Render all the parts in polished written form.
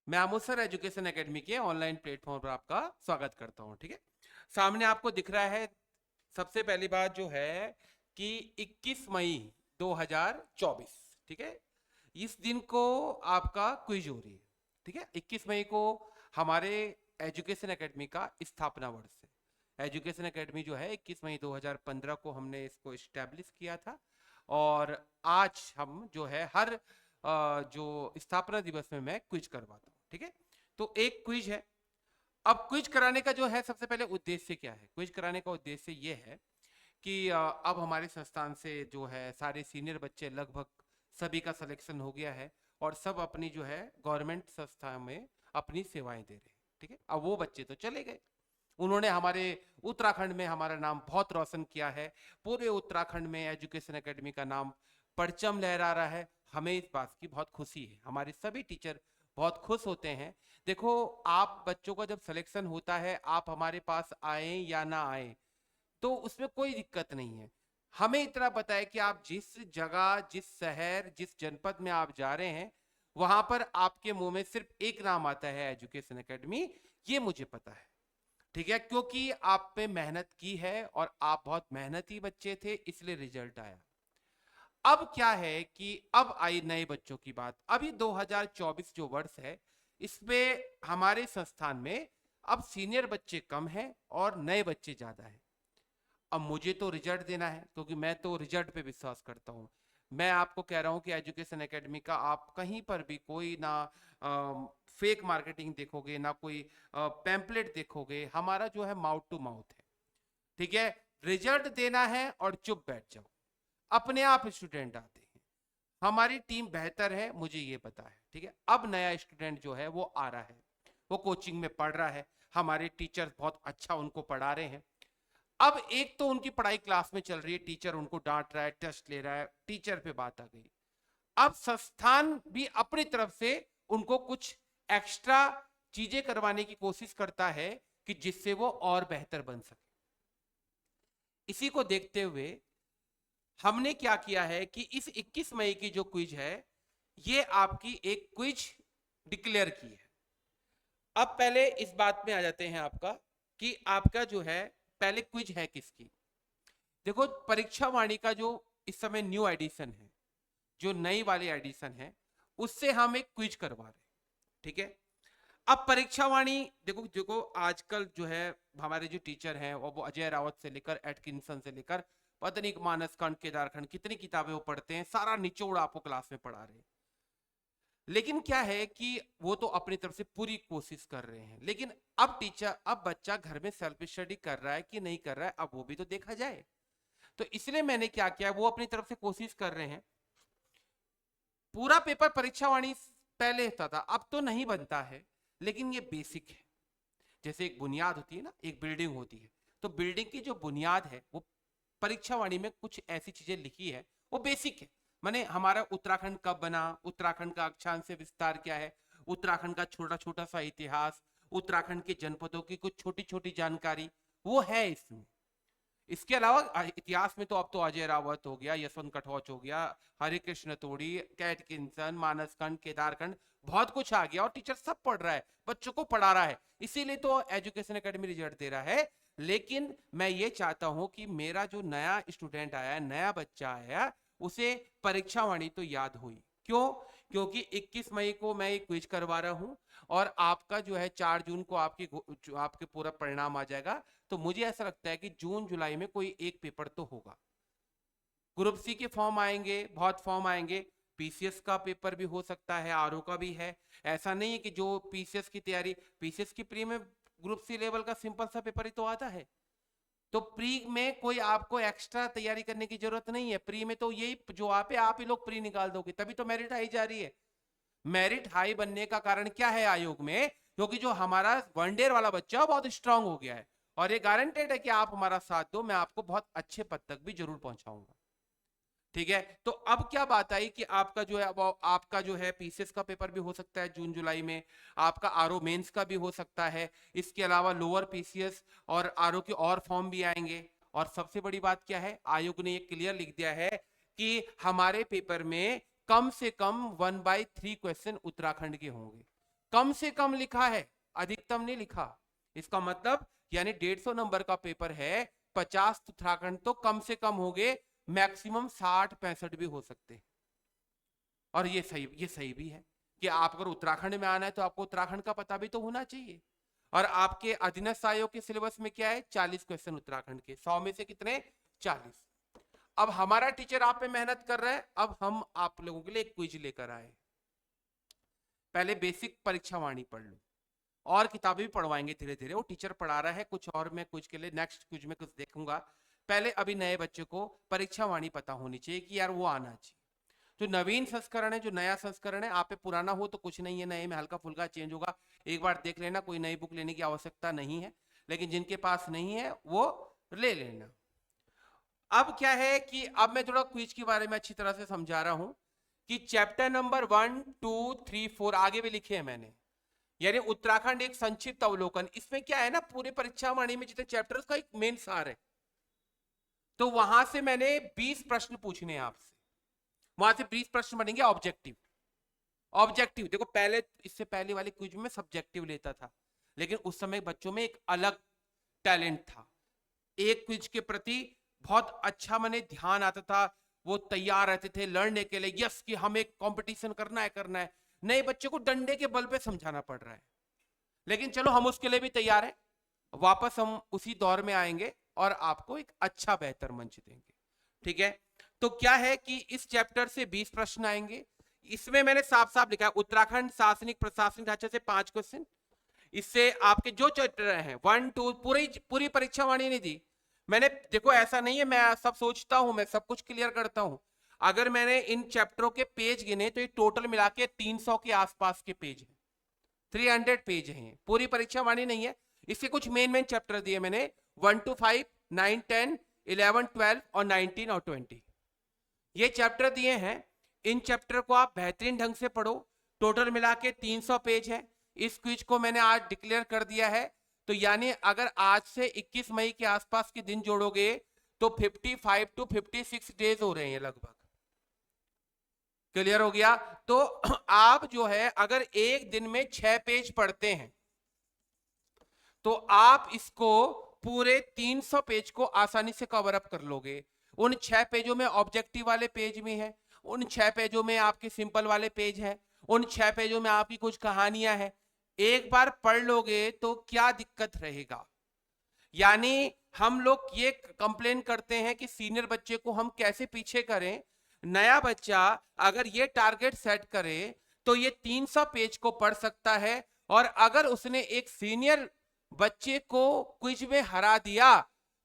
मैं Amod sir education academy के online platform पर आपका स्वागत करता हूं। ठीक है, सामने आपको दिख रहा है। सबसे पहली बात जो है कि 21 मई 2024, ठीक है, इस दिन को आपका क्विज हो रही है। ठीक है, 21 मई को हमारे एजुकेशन एकेडमी का स्थापना वर्ष है। एजुकेशन एकेडमी जो है 21 मई 2015 को हमने इसको इस्टेब्लिश किया था। और आज हम जो है हर जो स्थापना दिवस में मैं क्विज करवाता हूँ। ठीक है, तो एक क्विज है। अब क्विज कराने का जो है सबसे पहले उद्देश्य क्या है? क्विज कराने का उद्देश्य ये है कि अब हमारे संस्थान से जो है सारे सीनियर बच्चे लगभग सभी का सिलेक्शन हो गया है और सब अपनी जो है गवर्नमेंट संस्था में अपनी सेवाएं दे रहे हैं। ठीक है, अब वो बच्चे तो चले गए, उन्होंने हमारे उत्तराखंड में हमारा नाम बहुत रोशन किया है। पूरे उत्तराखंड में एजुकेशन एकेडमी का नाम परचम लहरा रहा है। हमें इस बात की बहुत खुशी है, हमारे सभी टीचर बहुत खुश होते हैं। देखो, आप बच्चों का जब सिलेक्शन होता है, आप हमारे पास आए या ना आए तो उसमें कोई दिक्कत नहीं है। हमें इतना पता है कि आप जिस जगह, जिस शहर, जिस जनपद में आप जा रहे हैं, वहां पर आपके मुंह में सिर्फ एक नाम आता है, एजुकेशन एकेडमी। ये मुझे पता है। ठीक है, क्योंकि आप पे मेहनत की है और आप बहुत मेहनती बच्चे थे, इसलिए रिजल्ट आया। अब क्या है कि अब आई नए बच्चों की बात। अभी 2024 जो वर्ष है, इसमें हमारे संस्थान में अब सीनियर बच्चे कम हैं और नए बच्चे ज्यादा हैं। अब मुझे तो रिजल्ट देना है, क्योंकि मैं तो रिजल्ट पे विश्वास करता हूँ। मैं आपको कह रहा हूँ कि एजुकेशन एकेडमी का आप कहीं पर भी कोई ना फेक मार्केटिंग देखोगे, ना कोई पैम्पलेट देखोगे। हमारा जो है माउथ टू माउथ है। ठीक है, रिजल्ट देना है और चुप बैठ जाओ, अपने आप स्टूडेंट आते हैं। हमारी टीम बेहतर है, मुझे ये पता है। ठीक है, अब नया स्टूडेंट जो है वो आ रहा है, वो कोचिंग में पढ़ रहा है, हमारे टीचर बहुत अच्छा उनको पढ़ा रहे हैं। अब एक तो उनकी पढ़ाई क्लास में चल रही है, टीचर उनको डांट रहा है, टेस्ट ले रहा है, टीचर पे बात आ गई। अब संस्थान भी अपनी तरफ से उनको कुछ एक्स्ट्रा चीजें करवाने की कोशिश करता है कि जिससे वो और बेहतर बन सके। इसी को देखते हुए हमने क्या किया है कि इस 21 मई की जो क्विज है, ये आपकी एक क्विज डिक्लेयर की है। अब पहले इस बात में आ जाते हैं आपका कि आपका जो है पहले क्विज है किसकी। देखो, परीक्षा वाणी का जो इस समय न्यू एडिशन है, जो नई वाली एडिशन है, उससे हम एक क्विज करवा रहे हैं। ठीक है, अब परीक्षा वाणी देखो देखो आजकल जो है हमारे जो टीचर हैं वो अजय रावत से लेकर एटकिंसन से लेकर पता नहीं मानस खंड, केदारखंड, कितनी किताबें वो पढ़ते हैं, सारा निचोड़ आपको क्लास में पढ़ा रहे हैं। लेकिन क्या है कि वो तो अपनी तरफ से पूरी कोशिश कर रहे हैं, लेकिन अब बच्चा घर में सेल्फ स्टडी कर रहा है कि नहीं कर रहा है, अब वो भी तो देखा जाए। तो इसलिए मैंने क्या किया, वो अपनी तरफ से कोशिश कर रहे हैं। पूरा पेपर परीक्षा वाणी पहले होता था, अब तो नहीं बनता है, लेकिन ये बेसिक है। जैसे एक बुनियाद होती है ना, एक बिल्डिंग होती है, तो बिल्डिंग की जो बुनियाद है वो परीक्षा वाणी में कुछ ऐसी चीजें लिखी है, वो बेसिक है। माने हमारा उत्तराखंड कब बना, उत्तराखंड का अक्षांश विस्तार क्या है, उत्तराखंड का छोटा छोटा सा इतिहास, उत्तराखंड के जनपदों की कुछ छोटी छोटी जानकारी, वो है इसमें। इसके अलावा इतिहास में तो अब तो अजय रावत हो गया, यशवंत कटोच हो गया, हरे कृष्ण तोड़ी, कैटकिंसन, मानसखंड, केदारखंड, बहुत कुछ आ गया और टीचर सब पढ़ रहा है, बच्चों को पढ़ा रहा है। इसीलिए तो एजुकेशन एकेडमी रिजल्ट दे रहा है। लेकिन मैं ये चाहता हूं कि मेरा जो नया स्टूडेंट आया, नया बच्चा आया, उसे परीक्षा वाणी तो याद हुई। क्यों? क्योंकि 21 मई को मैं एक क्विज करवा रहा हूं और आपका जो है 4 जून को आपके पूरा परिणाम आ जाएगा। तो मुझे ऐसा लगता है कि जून जुलाई में कोई एक पेपर तो होगा। ग्रुप सी के फॉर्म आएंगे, बहुत फॉर्म आएंगे, पीसीएस का पेपर भी हो सकता है, आरओ का भी है। ऐसा नहीं है कि जो पीसीएस की तैयारी, पीसीएस की प्री में ग्रुप सी लेवल का सिंपल सा पेपर ही तो आता है। तो प्री में कोई आपको एक्स्ट्रा तैयारी करने की जरूरत नहीं है। प्री में तो यही जो आप ही लोग प्री निकाल दोगे, तभी तो मेरिट हाई जा रही है। मेरिट हाई बनने का कारण क्या है आयोग में? क्योंकि जो हमारा वनडेर वाला बच्चा बहुत स्ट्रांग हो गया है और ये गारंटेड है कि आप हमारा साथ दो, मैं आपको बहुत अच्छे पद तक भी जरूर पहुंचाऊंगा। ठीक है, तो अब क्या बात आई कि आपका जो है, अब आपका जो है पीसीएस का पेपर भी हो सकता है जून जुलाई में, आपका आरओ मेंस का भी हो सकता है। इसके अलावा लोअर पीसीएस और आरओ के और फॉर्म भी आएंगे। और सबसे बड़ी बात क्या है, आयोग ने ये क्लियर लिख दिया है कि हमारे पेपर में कम से कम 1/3 क्वेश्चन उत्तराखंड के होंगे। कम से कम लिखा है, अधिकतम नहीं लिखा। इसका मतलब यानी 150 नंबर का पेपर है, 50 उत्तराखंड तो कम से कम हो गए, मैक्सिमम 60-65 भी हो सकते हैं। और ये सही भी है कि आप अगर उत्तराखंड में आना है तो आपको उत्तराखंड का पता भी तो होना चाहिए। और आपके अधीनस्थ आयोग के सिलेबस में क्या है, 40 क्वेश्चन उत्तराखंड के, 100 में से कितने, 40। अब हमारा टीचर आप पे मेहनत कर रहा है, अब हम आप लोगों के लिए एक क्विज लेकर आए। पहले बेसिक परीक्षा वाणी पढ़ लो, और किताबें भी पढ़वाएंगे धीरे धीरे, वो टीचर पढ़ा रहा है कुछ, और मैं कुछ के लिए नेक्स्ट क्विज में कुछ देखूंगा। पहले अभी नए बच्चे को परीक्षा वाणी पता होनी चाहिए कि यार वो आना चाहिए। जो नवीन संस्करण है, जो नया संस्करण है, आप पे पुराना हो तो कुछ नहीं है, नए में हल्का फुल्का चेंज होगा, एक बार देख लेना, कोई नई बुक लेने की आवश्यकता नहीं है। लेकिन जिनके पास नहीं है वो ले लेना। अब क्या है कि अब मैं थोड़ा क्विज के बारे में अच्छी तरह से समझा रहा हूं कि चैप्टर नंबर 1, 2, 3, 4 आगे भी लिखे हैं मैंने, यानी उत्तराखंड एक संक्षिप्त अवलोकन। इसमें क्या है ना, पूरे परीक्षा वाणी में जितने चैप्टर्स का एक मेन सार है, तो वहां से मैंने 20 प्रश्न पूछने हैं आपसे, वहां से 20 प्रश्न बनेंगे ऑब्जेक्टिव। ऑब्जेक्टिव देखो, पहले इससे पहले वाले क्विज में सब्जेक्टिव लेता था, लेकिन उस समय बच्चों में एक अलग टैलेंट था, एक क्विज के प्रति बहुत अच्छा मैंने ध्यान आता था, वो तैयार रहते थे लड़ने के लिए, यस कि हमें कंपटीशन करना है करना है। नए बच्चे को डंडे के बल पे समझाना पड़ रहा है, लेकिन चलो हम उसके लिए भी तैयार हैं। वापस हम उसी दौर में आएंगे और आपको एक अच्छा बेहतर मंच देंगे, ठीक है। तो क्या है कि इस चैप्टर से 20 प्रश्न आएंगे। इसमें मैंने साफ साफ लिखा है उत्तराखंड शासनिक प्रशासनिक ढांचे से 5 क्वेश्चन। इससे आपके जो चैप्टर हैं 1, 2 पूरी परीक्षा वाणी नहीं दी मैंने। देखो ऐसा नहीं है मैं सब सोचता हूं, मैं सब कुछ क्लियर करता हूं। अगर मैंने इन चैप्टरों के पेज गिने तो ये टोटल मिला के 300 के आसपास के पेज हैं, 300 पेज हैं, पूरी परीक्षा वाणी नहीं है। इसके कुछ मेन चैप्टर दिए मैंने, 1 to 5, 9, 10, 11, 12 और 19 और 20, ये चैप्टर दिए हैं। इन चैप्टर को आप बेहतरीन ढंग से पढ़ो, टोटल मिला के 300 पेज है। इस क्विज को मैंने आज डिक्लेयर कर दिया है, तो यानी अगर आज से 21 मई के आसपास के दिन जोड़ोगे तो 55 to 56 डेज हो रहे हैं लगभग। क्लियर हो गया? तो आप जो है अगर एक दिन में 6 पेज पढ़ते हैं तो आप इसको पूरे 300 पेज को आसानी से कवर अप कर लोगे। उन 6 पेजों में ऑब्जेक्टिव वाले पेज भी हैं, उन 6 पेजों में आपके सिंपल वाले पेज हैं, उन 6 पेजों में आपकी कुछ कहानियां हैं। एक बार पढ़ लोगे तो क्या दिक्कत रहेगा। यानी हम लोग ये कंप्लेन करते हैं कि सीनियर बच्चे को हम कैसे पीछे करें। नया बच्चा अगर ये टारगेट सेट करे तो ये 300 पेज को पढ़ सकता है, और अगर उसने एक सीनियर बच्चे को क्विज में हरा दिया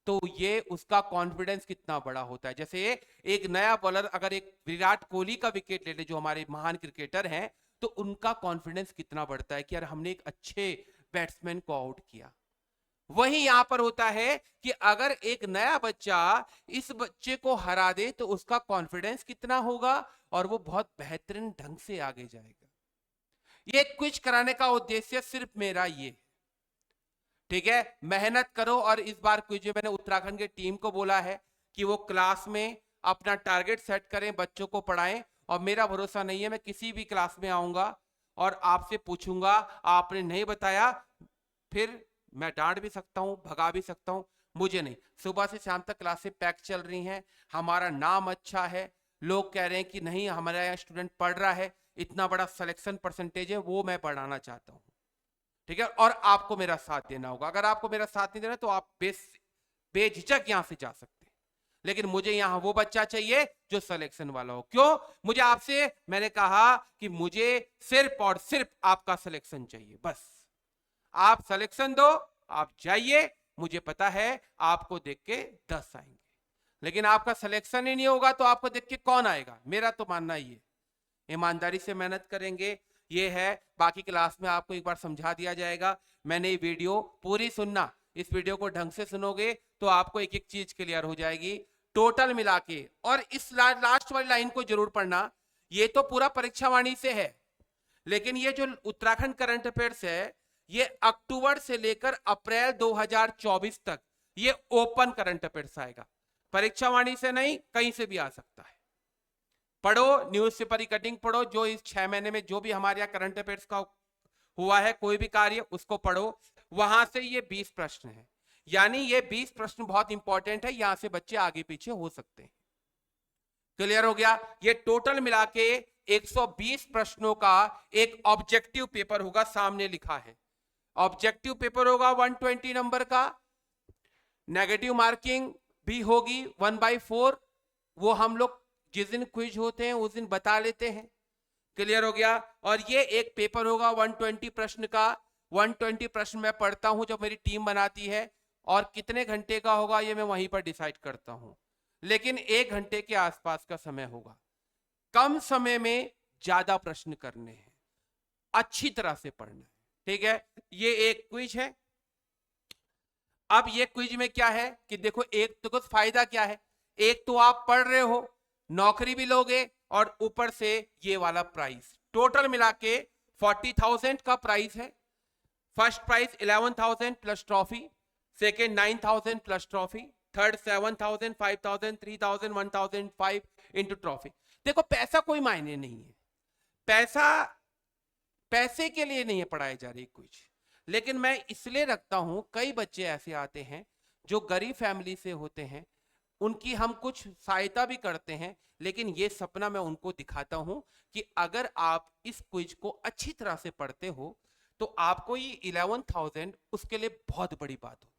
तो ये उसका कॉन्फिडेंस कितना बड़ा होता है। जैसे एक नया बॉलर अगर एक विराट कोहली का विकेट ले ले, जो हमारे महान क्रिकेटर हैं, तो उनका कॉन्फिडेंस कितना बढ़ता है कि यार हमने एक अच्छे बैट्समैन को आउट किया। वही यहां पर होता है कि अगर एक नया बच्चा इस बच्चे को हरा दे तो उसका कॉन्फिडेंस कितना होगा, और वो बहुत बेहतरीन ढंग से आगे जाएगा। ये क्विज कराने का उद्देश्य सिर्फ मेरा ये, ठीक है। मेहनत करो, और इस बार क्विज में मैंने उत्तराखंड की टीम को बोला है कि वो क्लास में अपना टारगेट सेट करें, बच्चों को पढ़ाएं। और मेरा भरोसा नहीं है, मैं किसी भी क्लास में आऊंगा और आपसे पूछूंगा आपने नहीं बताया, फिर मैं डांट भी सकता हूं, भगा भी सकता हूं, मुझे नहीं। सुबह से शाम तक क्लासेस पैक चल रही हैं, हमारा नाम अच्छा है, लोग कह रहे हैं कि नहीं हमारा यहाँ स्टूडेंट पढ़ रहा है, इतना बड़ा सिलेक्शन परसेंटेज है, वो मैं बढ़ाना चाहता हूं, ठीक है। और आपको मेरा साथ देना होगा। अगर आपको मेरा साथ नहीं देना तो आप बेझिझक यहां से जा सकते हैं, लेकिन मुझे यहां वो बच्चा चाहिए जो सिलेक्शन वाला हो। क्यों? मुझे आपसे, मैंने कहा कि मुझे सिर्फ और सिर्फ आपका सिलेक्शन चाहिए, बस। आप सिलेक्शन दो, आप जाइए, मुझे पता है आपको देख के 10 आएंगे, लेकिन आपका सिलेक्शन ही नहीं होगा तो आपको देख के कौन आएगा। मेरा तो मानना ही है, ईमानदारी से मेहनत करेंगे, ये है। बाकी क्लास में आपको एक बार समझा दिया जाएगा। मैंने ये वीडियो पूरी सुनना, इस वीडियो को ढंग से सुनोगे तो आपको एक एक चीज क्लियर हो जाएगी टोटल मिला के। और इस लास्ट वाली लाइन को जरूर पढ़ना, ये तो पूरा परीक्षा वाणी से है, लेकिन ये जो उत्तराखंड करंट अफेयर्स है ये अक्टूबर से लेकर अप्रैल 2024 तक ये ओपन करंट अफेयर्स आएगा, परीक्षा वाणी से नहीं, कहीं से भी आ सकता है। पढ़ो, न्यूज़पेपर की कटिंग पढ़ो, जो इस 6 महीने में जो भी हमारे यहाँ करंट अफेयर्स का हुआ है कोई भी कार्य उसको पढ़ो, वहां से ये 20 प्रश्न है, यानी ये 20 प्रश्न बहुत इंपॉर्टेंट है, यहां से बच्चे आगे पीछे हो सकते हैं। क्लियर हो गया? ये टोटल मिला के 120 प्रश्नों का एक ऑब्जेक्टिव पेपर होगा, सामने लिखा है ऑब्जेक्टिव पेपर होगा 120 नंबर का। नेगेटिव मार्किंग भी होगी 1/4, वो हम लोग जिस दिन क्विज होते हैं उस दिन बता लेते हैं। क्लियर हो गया? और ये एक पेपर होगा 120 प्रश्न का। 120 प्रश्न मैं पढ़ता हूं जब मेरी टीम बनाती है, और कितने घंटे का होगा ये मैं वहीं पर डिसाइड करता हूं, लेकिन 1 घंटे के आसपास का समय होगा। कम समय में ज्यादा प्रश्न करने हैं, अच्छी तरह से पढ़ना है, ठीक है? ये एक क्विज है। अब ये क्विज में क्या है कि देखो, एक तो कुछ फायदा क्या है, एक तो आप पढ़ रहे हो, नौकरी भी लोगे, और ऊपर से ये वाला प्राइस टोटल मिला के 40,000 का प्राइस है। First price 11,000 plus trophy, second 9,000 plus trophy, third 7,000, 5,000, 3,000, 1,005 into trophy. देखो, पैसा कोई मायने नहीं है, पैसे के लिए नहीं है पढ़ाई जा रही कुछ, लेकिन मैं इसलिए रखता हूं, कई बच्चे ऐसे आते हैं जो गरीब फैमिली से होते हैं, उनकी हम कुछ सहायता भी करते हैं, लेकिन ये सपना मैं उनको दिखाता हूं कि अगर आप इस क्विज को अच्छी तरह से पढ़ते हो तो आपको ये 11,000 उसके लिए बहुत बड़ी बात होती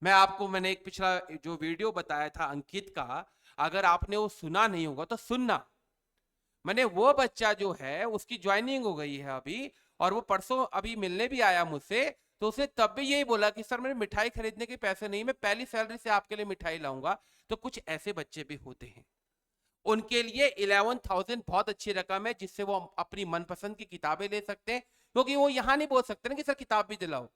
है। मैंने एक पिछला जो वीडियो बताया था अंकित का, अगर आपने वो सुना नहीं होगा तो सुनना। मैंने वो बच्चा जो है उसकी ज्वाइनिंग हो गई है अभी, और वो परसों अभी मिलने भी आया मुझसे, तो उसने तब भी यही बोला कि सर मेरे मिठाई खरीदने के पैसे नहीं, मैं पहली सैलरी से आपके लिए मिठाई लाऊंगा। तो कुछ ऐसे बच्चे भी होते हैं, उनके लिए 11,000 बहुत अच्छी रकम है, जिससे वो अपनी मनपसंद की किताबें ले सकते हैं, क्योंकि वो यहां नहीं बोल सकते ना कि सर किताब भी दिलाओ,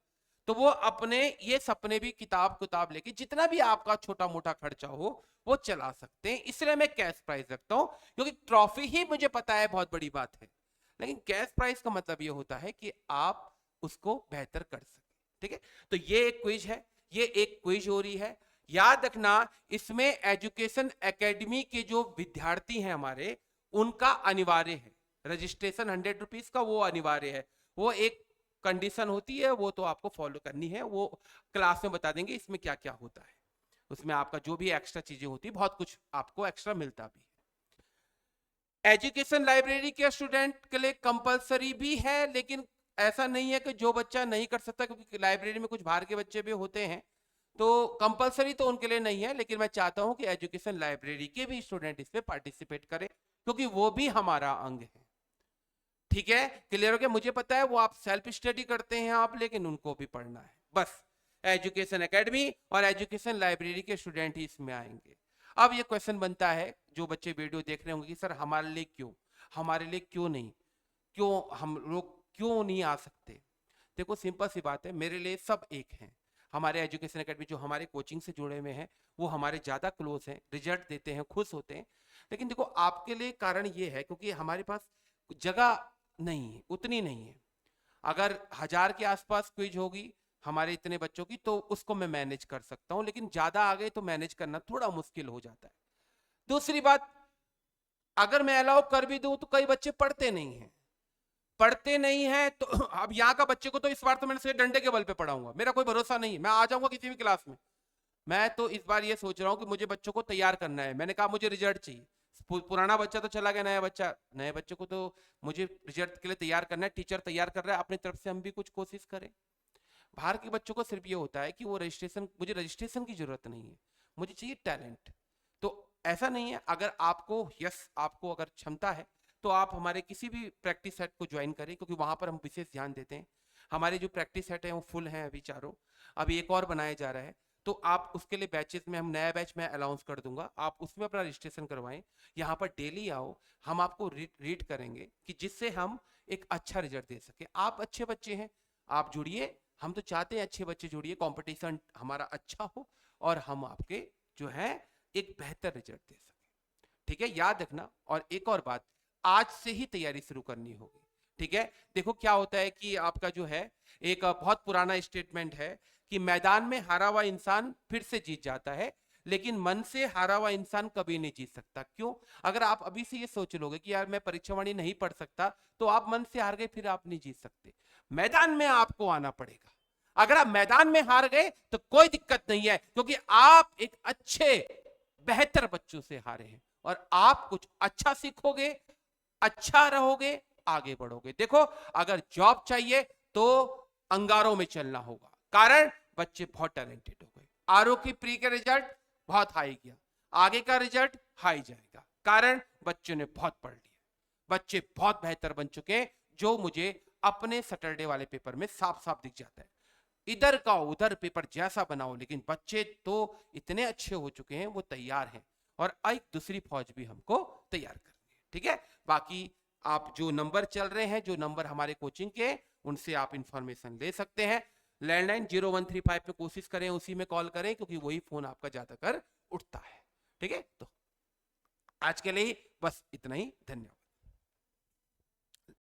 तो वो अपने ये सपने भी किताब लेके जितना भी आपका छोटा मोटा खर्चा हो वो चला सकते हैं। इसलिए मैं कैश प्राइस रखता हूं, क्योंकि ट्रॉफी ही मुझे पता है बहुत बड़ी बात है, लेकिन कैश प्राइस का मतलब ये होता है कि आप उसको बेहतर कर सके। ठीक है, तो ये एक क्विज है, ये एक क्विज हो रही है। याद रखना, इसमें एजुकेशन एकेडमी के जो विद्यार्थी हैं हमारे, उनका अनिवार्य है रजिस्ट्रेशन 100 रुपीज का, वो अनिवार्य है। वो एक कंडीशन होती है, वो तो आपको फॉलो करनी है, वो क्लास में बता देंगे इसमें क्या क्या होता है। उसमें आपका जो भी एक्स्ट्रा चीजें होती है, बहुत कुछ आपको एक्स्ट्रा मिलता भी है। एजुकेशन लाइब्रेरी के स्टूडेंट के लिए कंपलसरी भी है, लेकिन ऐसा नहीं है कि जो बच्चा नहीं कर सकता, क्योंकि लाइब्रेरी में कुछ बाहर के बच्चे भी होते हैं, तो कंपलसरी तो उनके लिए नहीं है, लेकिन मैं चाहता हूं कि एजुकेशन लाइब्रेरी के भी स्टूडेंट इसमें पार्टिसिपेट करें, क्योंकि वो भी हमारा अंग है। ठीक है, क्लियर हो गया? मुझे पता है वो आप सेल्फ स्टडी करते हैं आप, लेकिन उनको भी पढ़ना है। बस एजुकेशन एकेडमी और एजुकेशन लाइब्रेरी के स्टूडेंट ही इसमें आएंगे। अब ये क्वेश्चन बनता है, जो बच्चे वीडियो देख रहे होंगे कि सर हमारे लिए क्यों, हमारे लिए क्यों नहीं, क्यों हम लोग क्यों नहीं आ सकते? देखो, सिंपल सी बात है, मेरे लिए सब एक हैं। हमारे एजुकेशन एकेडमी जो हमारे कोचिंग से जुड़े हुए हैं, वो हमारे ज़्यादा क्लोज हैं, रिजल्ट देते हैं, खुश होते हैं। लेकिन देखो, आपके लिए कारण ये है क्योंकि हमारे पास जगह नहीं है, उतनी नहीं है। अगर 1000 के आसपास क्विज होगी हमारे इतने बच्चों की, तो उसको मैं मैनेज कर सकता हूं, लेकिन ज्यादा आ गए तो मैनेज करना थोड़ा मुश्किल हो जाता है। दूसरी बात, अगर मैं अलाउ कर भी दूं तो कई बच्चे पढ़ते नहीं हैं, तो अब यहाँ का बच्चे को तो इस बार तो मैंने डंडे के बल पे पढ़ाऊंगा, मेरा कोई भरोसा नहीं है, मैं आ जाऊंगा किसी भी क्लास में। मैं तो इस बार ये सोच रहा हूँ कि मुझे बच्चों को तैयार करना है। मैंने कहा मुझे रिजल्ट चाहिए, पुराना बच्चा तो चला गया, नए बच्चे को तो मुझे रिजल्ट के लिए तैयार करना है। टीचर तैयार कर रहा है, अपनी तरफ से हम भी कुछ कोशिश करें। बाहर के बच्चों को सिर्फ ये होता है कि वो मुझे रजिस्ट्रेशन की जरूरत नहीं है, मुझे चाहिए टैलेंट। तो ऐसा नहीं है, अगर आपको आपको अगर क्षमता है तो आप हमारे किसी भी प्रैक्टिस सेट को ज्वाइन करें, क्योंकि वहां पर हम विशेष ध्यान देते हैं। हमारे जो प्रैक्टिस सेट है वो फुल है अभी चारों, अभी एक और बनाया जा रहा है, तो आप उसके लिए बैचेस में, हम नया बैच में अनाउंस कर दूंगा, आप उसमें अपना रजिस्ट्रेशन करवाएं। यहाँ पर डेली आओ, हम आपको रीड करेंगे कि जिससे हम एक अच्छा रिजल्ट दे सके। आप अच्छे बच्चे हैं, आप जुड़िए, हम तो चाहते हैं अच्छे बच्चे जुड़िए, कंपटीशन हमारा अच्छा हो और हम आपके जो है एक बेहतर रिजल्ट दे सके। ठीक है, याद रखना। और एक और बात, आज से ही तैयारी शुरू करनी होगी। ठीक है, देखो क्या होता है कि आपका जो है एक बहुत पुराना स्टेटमेंट है कि मैदान में हारा हुआ इंसान फिर से जीत जाता है, लेकिन मन से हारा हुआ इंसान कभी नहीं जीत सकता। क्यों? अगर आप अभी से ये सोच लोगे कि यार मैं परीक्षा वाणी नहीं पढ़ सकता, तो आप मन से हार गए, फिर आप नहीं जीत सकते। मैदान में आपको आना पड़ेगा। अगर आप मैदान में हार गए तो कोई दिक्कत नहीं है, क्योंकि आप एक अच्छे बेहतर बच्चों से हारे हैं और आप कुछ अच्छा सीखोगे, अच्छा रहोगे, आगे बढ़ोगे। देखो, अगर जॉब चाहिए तो अंगारों में चलना होगा, कारण बच्चे बहुत टैलेंटेड हो गए। आरओ की प्री का रिजल्ट बहुत हाई गया, आगे का रिजल्ट हाई जाएगा, कारण बच्चों ने बहुत पढ़ लिया, बच्चे बहुत बेहतर बन चुके हैं, जो मुझे अपने सैटरडे वाले पेपर में साफ साफ दिख जाता है। इधर का उधर पेपर जैसा बनाओ, लेकिन बच्चे तो इतने अच्छे हो चुके हैं, वो तैयार हैं, और एक दूसरी फौज भी हमको तैयार करनी है। ठीक है, बाकी आप जो नंबर चल रहे हैं, जो नंबर हमारे कोचिंग के, उनसे आप इंफॉर्मेशन ले सकते हैं। लैंडलाइन 0135 पे कोशिश करें, उसी में कॉल करें, क्योंकि वही फोन आपका ज्यादातर उठता है। ठीक है, तो आज के लिए बस इतना ही, धन्यवाद।